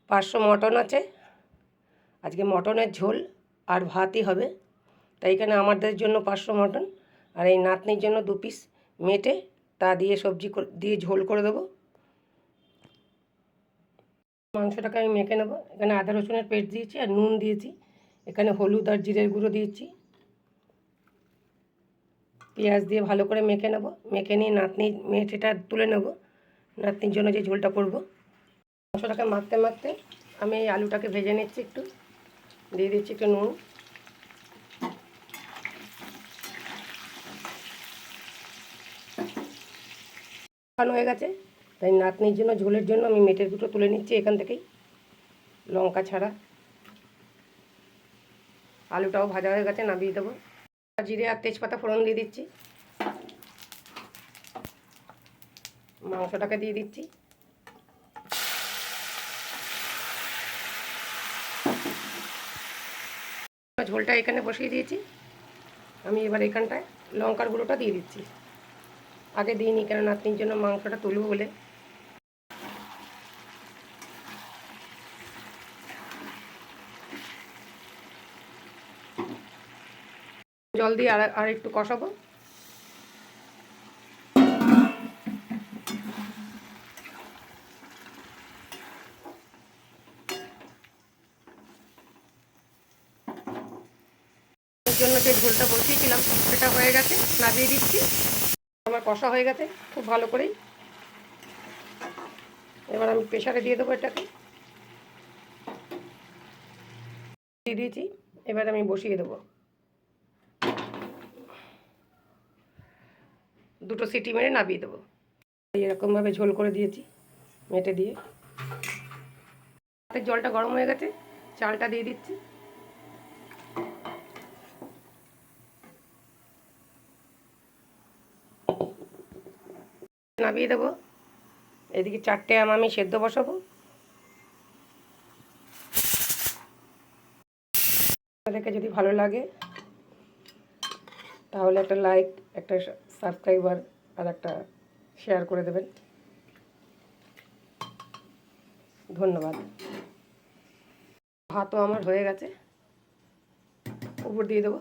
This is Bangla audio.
500 মটন আছে, আজকে মটনের ঝোল আর ভাতই হবে। তাই এখানে আমাদের জন্য 500 মটন আর এই নাতনির জন্য 2 পিস মেটে, তা দিয়ে সবজি দিয়ে ঝোল করে দেবো। মাংসটাকে আমি মেখে নেব। এখানে আদা রসুনের পেস্ট দিয়েছি আর নুন দিয়েছি। এখানে হলুদ আর জিরের গুঁড়ো দিয়েছি। পেঁয়াজ দিয়ে ভালো করে মেখে নেব। মেখে নিয়ে নাতনির মেটেটা তুলে নেব, নাতনির জন্য যে ঝোলটা করব। মাংসটাকে মাখতে মাখতে আমি এই আলুটাকে ভেজে নিচ্ছি। একটু দিয়ে দিচ্ছি একটু নুন। হয়ে গেছে, তাই নাতনির জন্য ঝোলের জন্য আমি মেটের দুটো তুলে নিচ্ছি এখান থেকেই, লঙ্কা ছাড়া। আলুটাও ভাজা হয়ে গেছে, নামিয়ে দেবো। জিরে আর তেজপাতা ফোড়ন দিয়ে দিচ্ছি। মাংসটাকে দিয়ে দিচ্ছি। ঝোলটা এখানে বসিয়ে দিয়েছি। আমি এবার এখানটায় লঙ্কার গুঁড়োটা দিয়ে দিচ্ছি। আগে দিইনি, কেন নাতনির জন্য মাংসটা তুলব বলে। জল দিয়ে আর একটু কষাবো। এর জন্য যে ঝোলটা বসিয়েছিলাম সেটা হয়ে গেছে, নামিয়ে দিচ্ছি। আমার কষা হয়ে গেছে খুব ভালো করেই। এবার আমি প্রেসারে দিয়ে দেবো এটাকে। দিয়ে দিয়েছি, এবার আমি বসিয়ে দেবো। 2টো সিটি মেরে নামিয়ে দেবো। এরকমভাবে ঝোল করে দিয়েছি মেটে দিয়ে। জলটা গরম হয়ে গেছে, চালটা দিয়ে দিচ্ছি। নামিয়ে দেবো। এদিকে 4টে আম আমি সেদ্ধ বসাবো। আপনাদেরকে যদি ভালো লাগে তাহলে একটা লাইক, একটা সাবস্ক্রাইবার আর একটা শেয়ার করে দেবেন। ধন্যবাদ। ভাতও আমার হয়ে গেছে, উপর দিয়ে দেবো।